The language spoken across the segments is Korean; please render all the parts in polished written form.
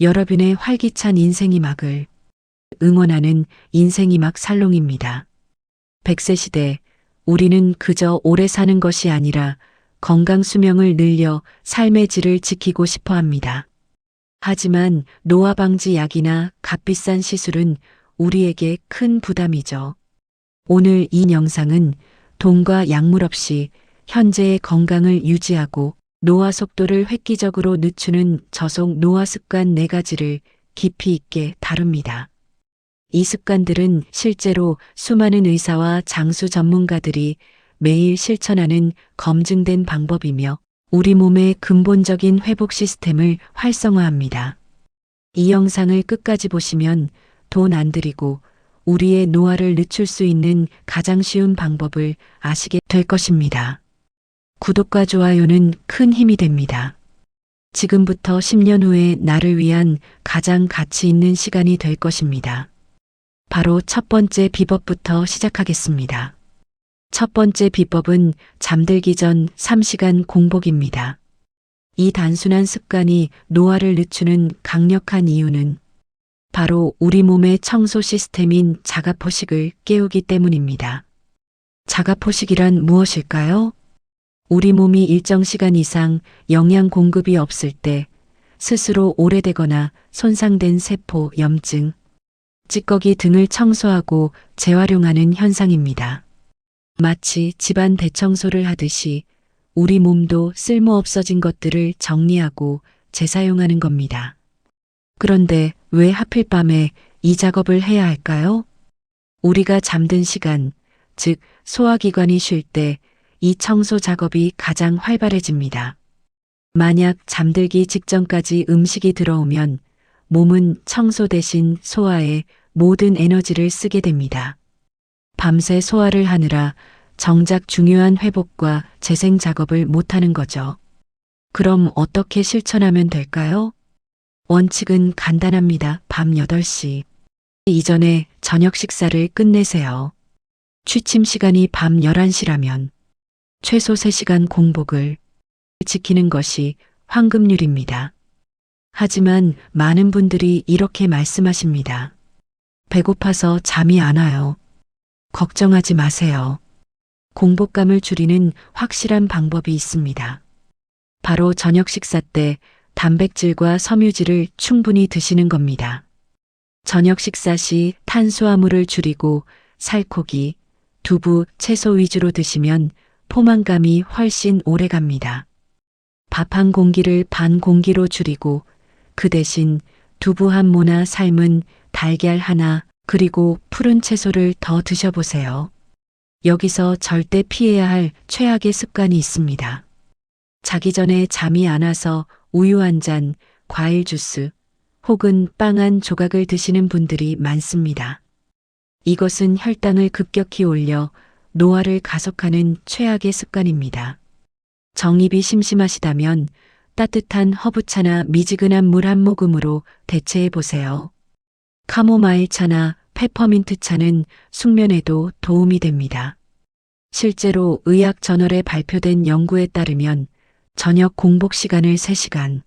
여러분의 활기찬 인생이 막을 응원하는 인생이 막 살롱입니다. 100세 시대, 우리는 그저 오래 사는 것이 아니라 건강 수명을 늘려 삶의 질을 지키고 싶어 합니다. 하지만 노화 방지 약이나 값비싼 시술은 우리에게 큰 부담이죠. 오늘 이 영상은 돈과 약물 없이 현재의 건강을 유지하고 노화 속도를 획기적으로 늦추는 저속 노화 습관 4가지를 깊이 있게 다룹니다. 이 습관들은 실제로 수많은 의사와 장수 전문가들이 매일 실천하는 검증된 방법이며 우리 몸의 근본적인 회복 시스템을 활성화합니다. 이 영상을 끝까지 보시면 돈 안 들이고 우리의 노화를 늦출 수 있는 가장 쉬운 방법을 아시게 될 것입니다. 구독과 좋아요는 큰 힘이 됩니다. 지금부터 10년 후에 나를 위한 가장 가치 있는 시간이 될 것입니다. 바로 첫 번째 비법부터 시작하겠습니다. 첫 번째 비법은 잠들기 전 3시간 공복입니다. 이 단순한 습관이 노화를 늦추는 강력한 이유는 바로 우리 몸의 청소 시스템인 자가포식을 깨우기 때문입니다. 자가포식이란 무엇일까요? 우리 몸이 일정 시간 이상 영양 공급이 없을 때 스스로 오래되거나 손상된 세포, 염증, 찌꺼기 등을 청소하고 재활용하는 현상입니다. 마치 집안 대청소를 하듯이 우리 몸도 쓸모없어진 것들을 정리하고 재사용하는 겁니다. 그런데 왜 하필 밤에 이 작업을 해야 할까요? 우리가 잠든 시간, 즉 소화기관이 쉴 때 이 청소 작업이 가장 활발해집니다. 만약 잠들기 직전까지 음식이 들어오면 몸은 청소 대신 소화에 모든 에너지를 쓰게 됩니다. 밤새 소화를 하느라 정작 중요한 회복과 재생 작업을 못하는 거죠. 그럼 어떻게 실천하면 될까요? 원칙은 간단합니다. 밤 8시 이전에 저녁 식사를 끝내세요. 취침 시간이 밤 11시라면 최소 3시간 공복을 지키는 것이 황금률입니다. 하지만 많은 분들이 이렇게 말씀하십니다. 배고파서 잠이 안 와요. 걱정하지 마세요. 공복감을 줄이는 확실한 방법이 있습니다. 바로 저녁 식사 때 단백질과 섬유질을 충분히 드시는 겁니다. 저녁 식사 시 탄수화물을 줄이고 살코기, 두부, 채소 위주로 드시면 포만감이 훨씬 오래 갑니다. 밥 한 공기를 반 공기로 줄이고 그 대신 두부 한 모나 삶은 달걀 하나 그리고 푸른 채소를 더 드셔보세요. 여기서 절대 피해야 할 최악의 습관이 있습니다. 자기 전에 잠이 안 와서 우유 한 잔, 과일 주스 혹은 빵 한 조각을 드시는 분들이 많습니다. 이것은 혈당을 급격히 올려 노화를 가속하는 최악의 습관입니다. 정입이 심심하시다면 따뜻한 허브차나 미지근한 물 한 모금으로 대체해 보세요. 카모마일 차나 페퍼민트 차는 숙면에도 도움이 됩니다. 실제로 의학 저널에 발표된 연구에 따르면 저녁 공복 시간을 3시간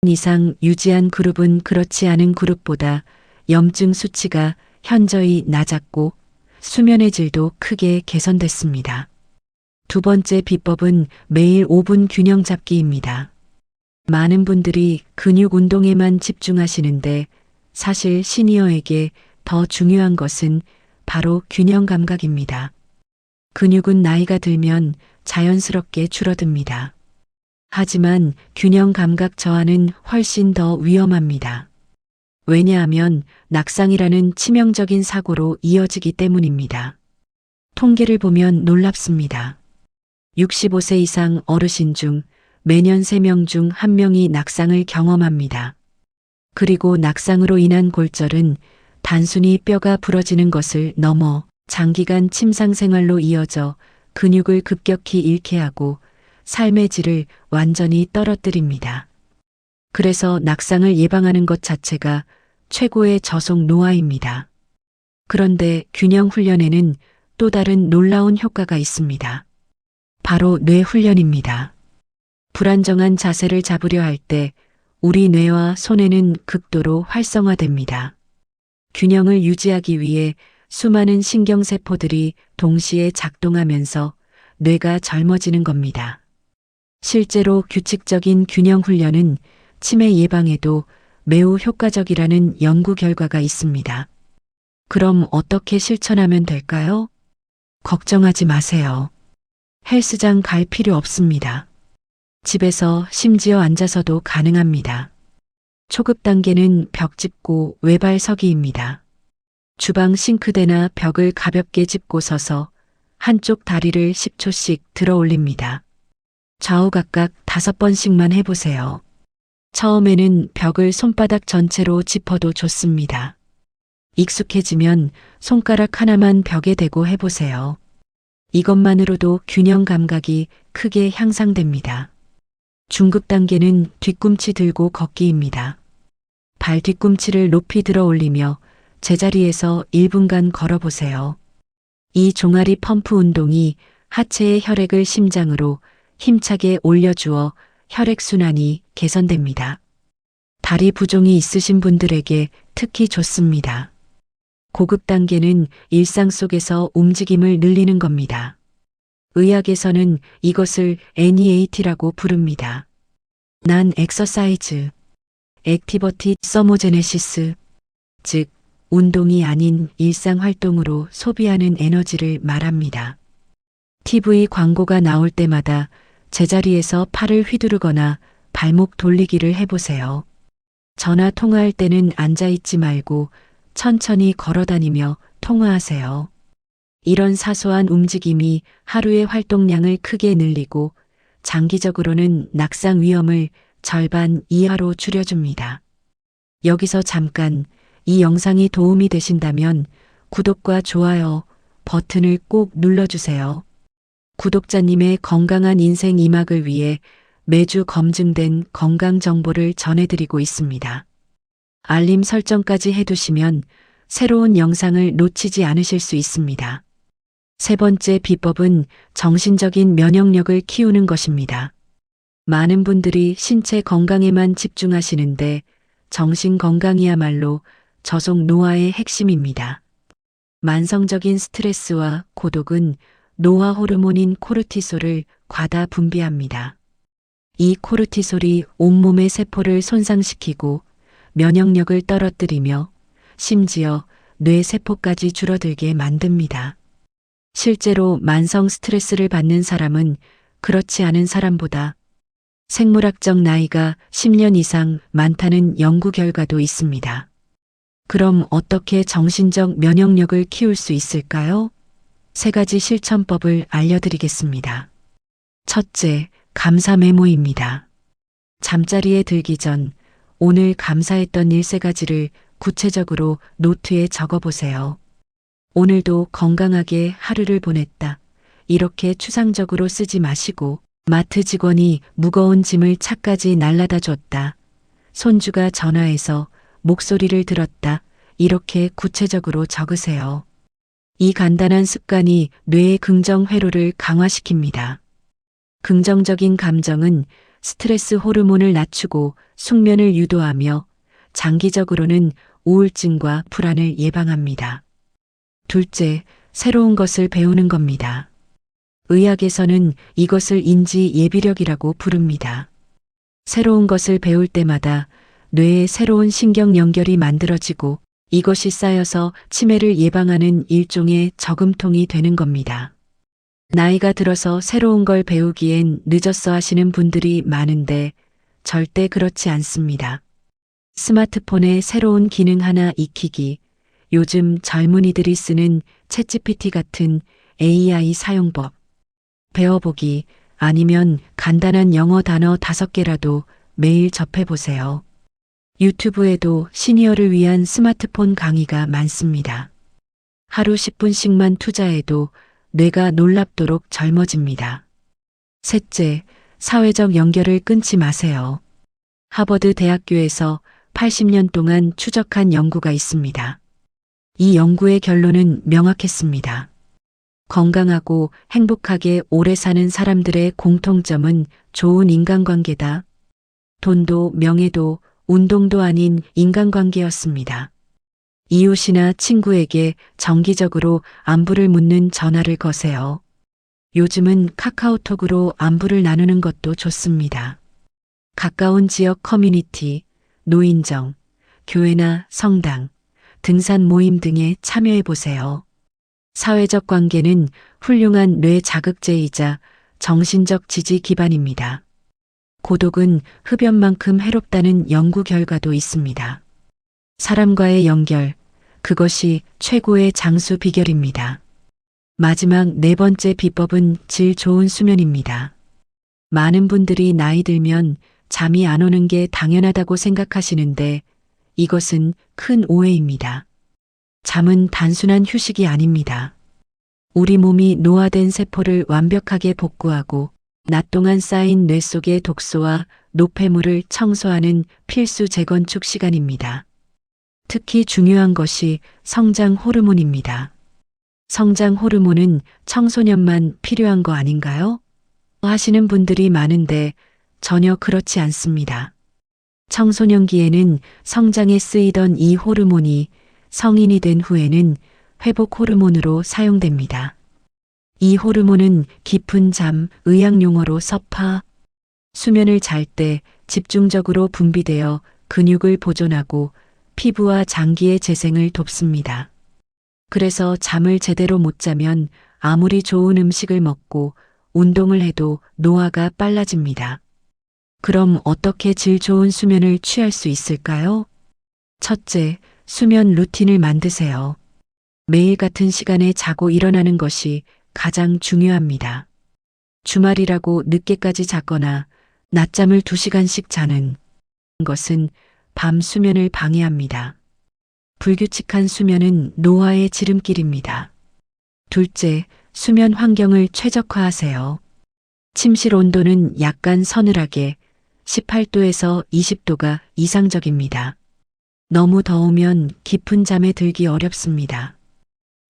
이상 유지한 그룹은 그렇지 않은 그룹보다 염증 수치가 현저히 낮았고 수면의 질도 크게 개선됐습니다. 두 번째 비법은 매일 5분 균형 잡기입니다. 많은 분들이 근육 운동에만 집중하시는데 사실 시니어에게 더 중요한 것은 바로 균형 감각입니다. 근육은 나이가 들면 자연스럽게 줄어듭니다. 하지만 균형 감각 저하는 훨씬 더 위험합니다. 왜냐하면 낙상이라는 치명적인 사고로 이어지기 때문입니다. 통계를 보면 놀랍습니다. 65세 이상 어르신 중 매년 3명 중 1명이 낙상을 경험합니다. 그리고 낙상으로 인한 골절은 단순히 뼈가 부러지는 것을 넘어 장기간 침상 생활로 이어져 근육을 급격히 잃게 하고 삶의 질을 완전히 떨어뜨립니다. 그래서 낙상을 예방하는 것 자체가 최고의 저속 노화입니다. 그런데 균형 훈련에는 또 다른 놀라운 효과가 있습니다. 바로 뇌 훈련입니다. 불안정한 자세를 잡으려 할 때 우리 뇌와 손해는 극도로 활성화됩니다. 균형을 유지하기 위해 수많은 신경세포들이 동시에 작동하면서 뇌가 젊어지는 겁니다. 실제로 규칙적인 균형 훈련은 치매 예방에도 매우 효과적이라는 연구 결과가 있습니다. 그럼 어떻게 실천하면 될까요? 걱정하지 마세요. 헬스장 갈 필요 없습니다. 집에서 심지어 앉아서도 가능합니다. 초급 단계는 벽 짚고 외발 서기입니다. 주방 싱크대나 벽을 가볍게 짚고 서서 한쪽 다리를 10초씩 들어 올립니다. 좌우 각각 5번씩만 해보세요. 처음에는 벽을 손바닥 전체로 짚어도 좋습니다. 익숙해지면 손가락 하나만 벽에 대고 해보세요. 이것만으로도 균형 감각이 크게 향상됩니다. 중급 단계는 뒤꿈치 들고 걷기입니다. 발 뒤꿈치를 높이 들어 올리며 제자리에서 1분간 걸어보세요. 이 종아리 펌프 운동이 하체의 혈액을 심장으로 힘차게 올려주어 혈액순환이 개선됩니다. 다리 부종이 있으신 분들에게 특히 좋습니다. 고급 단계는 일상 속에서 움직임을 늘리는 겁니다. 의학에서는 이것을 NEAT라고 부릅니다. 난 엑서사이즈, 액티버티 서모제네시스, 즉 운동이 아닌 일상 활동으로 소비하는 에너지를 말합니다. TV 광고가 나올 때마다 제자리에서 팔을 휘두르거나 발목 돌리기를 해보세요. 전화 통화할 때는 앉아있지 말고 천천히 걸어다니며 통화하세요. 이런 사소한 움직임이 하루의 활동량을 크게 늘리고 장기적으로는 낙상 위험을 절반 이하로 줄여줍니다. 여기서 잠깐 이 영상이 도움이 되신다면 구독과 좋아요 버튼을 꼭 눌러주세요. 구독자님의 건강한 인생 2막을 위해 매주 검증된 건강 정보를 전해드리고 있습니다. 알림 설정까지 해두시면 새로운 영상을 놓치지 않으실 수 있습니다. 세 번째 비법은 정신적인 면역력을 키우는 것입니다. 많은 분들이 신체 건강에만 집중하시는데 정신 건강이야말로 저속 노화의 핵심입니다. 만성적인 스트레스와 고독은 노화 호르몬인 코르티솔을 과다 분비합니다. 이 코르티솔이 온몸의 세포를 손상시키고 면역력을 떨어뜨리며 심지어 뇌 세포까지 줄어들게 만듭니다. 실제로 만성 스트레스를 받는 사람은 그렇지 않은 사람보다 생물학적 나이가 10년 이상 많다는 연구 결과도 있습니다. 그럼 어떻게 정신적 면역력을 키울 수 있을까요? 3가지 실천법을 알려드리겠습니다. 첫째, 감사 메모입니다. 잠자리에 들기 전 오늘 감사했던 일 3가지를 구체적으로 노트에 적어보세요. 오늘도 건강하게 하루를 보냈다. 이렇게 추상적으로 쓰지 마시고 마트 직원이 무거운 짐을 차까지 날라다 줬다. 손주가 전화해서 목소리를 들었다. 이렇게 구체적으로 적으세요. 이 간단한 습관이 뇌의 긍정 회로를 강화시킵니다. 긍정적인 감정은 스트레스 호르몬을 낮추고 숙면을 유도하며 장기적으로는 우울증과 불안을 예방합니다. 둘째, 새로운 것을 배우는 겁니다. 의학에서는 이것을 인지 예비력이라고 부릅니다. 새로운 것을 배울 때마다 뇌에 새로운 신경 연결이 만들어지고 이것이 쌓여서 치매를 예방하는 일종의 저금통이 되는 겁니다. 나이가 들어서 새로운 걸 배우기엔 늦었어 하시는 분들이 많은데 절대 그렇지 않습니다. 스마트폰에 새로운 기능 하나 익히기, 요즘 젊은이들이 쓰는 챗GPT 같은 AI 사용법, 배워보기 아니면 간단한 영어 단어 5개라도 매일 접해보세요. 유튜브에도 시니어를 위한 스마트폰 강의가 많습니다. 하루 10분씩만 투자해도 뇌가 놀랍도록 젊어집니다. 셋째, 사회적 연결을 끊지 마세요. 하버드 대학교에서 80년 동안 추적한 연구가 있습니다. 이 연구의 결론은 명확했습니다. 건강하고 행복하게 오래 사는 사람들의 공통점은 좋은 인간관계다. 돈도 명예도 운동도 아닌 인간관계였습니다. 이웃이나 친구에게 정기적으로 안부를 묻는 전화를 거세요. 요즘은 카카오톡으로 안부를 나누는 것도 좋습니다. 가까운 지역 커뮤니티, 노인정, 교회나 성당, 등산 모임 등에 참여해 보세요. 사회적 관계는 훌륭한 뇌 자극제이자 정신적 지지 기반입니다. 고독은 흡연만큼 해롭다는 연구 결과도 있습니다. 사람과의 연결, 그것이 최고의 장수 비결입니다. 마지막 네 번째 비법은 질 좋은 수면입니다. 많은 분들이 나이 들면 잠이 안 오는 게 당연하다고 생각하시는데 이것은 큰 오해입니다. 잠은 단순한 휴식이 아닙니다. 우리 몸이 노화된 세포를 완벽하게 복구하고 낮 동안 쌓인 뇌 속의 독소와 노폐물을 청소하는 필수 재건축 시간입니다. 특히 중요한 것이 성장 호르몬입니다. 성장 호르몬은 청소년만 필요한 거 아닌가요? 하시는 분들이 많은데 전혀 그렇지 않습니다. 청소년기에는 성장에 쓰이던 이 호르몬이 성인이 된 후에는 회복 호르몬으로 사용됩니다. 이 호르몬은 깊은 잠, 의학 용어로 서파, 수면을 잘 때 집중적으로 분비되어 근육을 보존하고 피부와 장기의 재생을 돕습니다. 그래서 잠을 제대로 못 자면 아무리 좋은 음식을 먹고 운동을 해도 노화가 빨라집니다. 그럼 어떻게 질 좋은 수면을 취할 수 있을까요? 첫째, 수면 루틴을 만드세요. 매일 같은 시간에 자고 일어나는 것이 가장 중요합니다. 주말이라고 늦게까지 자거나 낮잠을 2시간씩 자는 것은 밤 수면을 방해합니다. 불규칙한 수면은 노화의 지름길입니다. 둘째, 수면 환경을 최적화하세요. 침실 온도는 약간 서늘하게 18도에서 20도가 이상적입니다. 너무 더우면 깊은 잠에 들기 어렵습니다.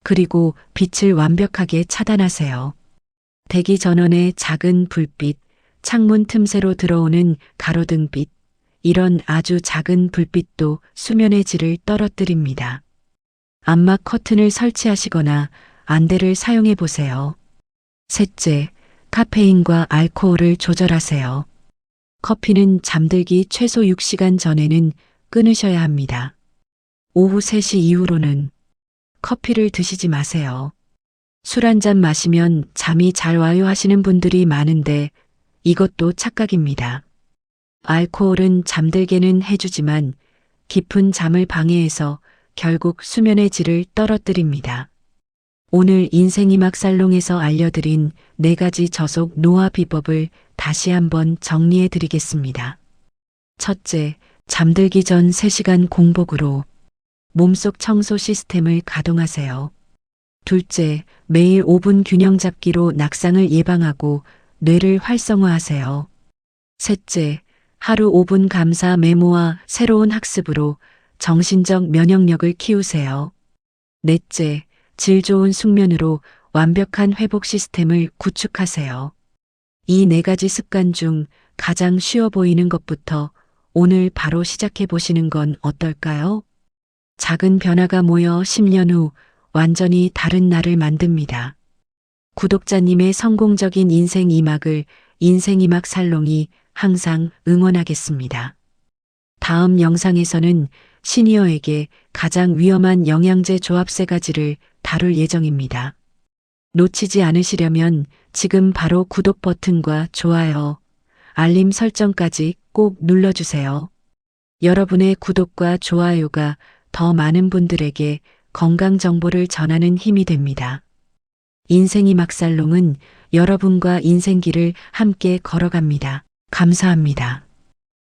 그리고 빛을 완벽하게 차단하세요. 대기 전원의 작은 불빛, 창문 틈새로 들어오는 가로등빛, 이런 아주 작은 불빛도 수면의 질을 떨어뜨립니다. 암막 커튼을 설치하시거나 안대를 사용해 보세요. 셋째, 카페인과 알코올을 조절하세요. 커피는 잠들기 최소 6시간 전에는 끊으셔야 합니다. 오후 3시 이후로는 커피를 드시지 마세요. 술 한 잔 마시면 잠이 잘 와요 하시는 분들이 많은데 이것도 착각입니다. 알코올은 잠들게는 해주지만 깊은 잠을 방해해서 결국 수면의 질을 떨어뜨립니다. 오늘 인생이막 살롱에서 알려드린 4가지 저속 노화 비법을 다시 한번 정리해 드리겠습니다. 첫째, 잠들기 전 3시간 공복으로 몸속 청소 시스템을 가동하세요. 둘째, 매일 5분 균형 잡기로 낙상을 예방하고 뇌를 활성화하세요. 셋째, 하루 5분 감사 메모와 새로운 학습으로 정신적 면역력을 키우세요. 넷째, 질 좋은 숙면으로 완벽한 회복 시스템을 구축하세요. 이 4가지 습관 중 가장 쉬워 보이는 것부터 오늘 바로 시작해 보시는 건 어떨까요? 작은 변화가 모여 10년 후 완전히 다른 나를 만듭니다. 구독자님의 성공적인 인생 이막을 인생이막 살롱이 항상 응원하겠습니다. 다음 영상에서는 시니어에게 가장 위험한 영양제 조합 3가지를 다룰 예정입니다. 놓치지 않으시려면 지금 바로 구독 버튼과 좋아요, 알림 설정까지 꼭 눌러주세요. 여러분의 구독과 좋아요가 더 많은 분들에게 건강 정보를 전하는 힘이 됩니다. 인생이막 살롱은 여러분과 인생길을 함께 걸어갑니다. 감사합니다.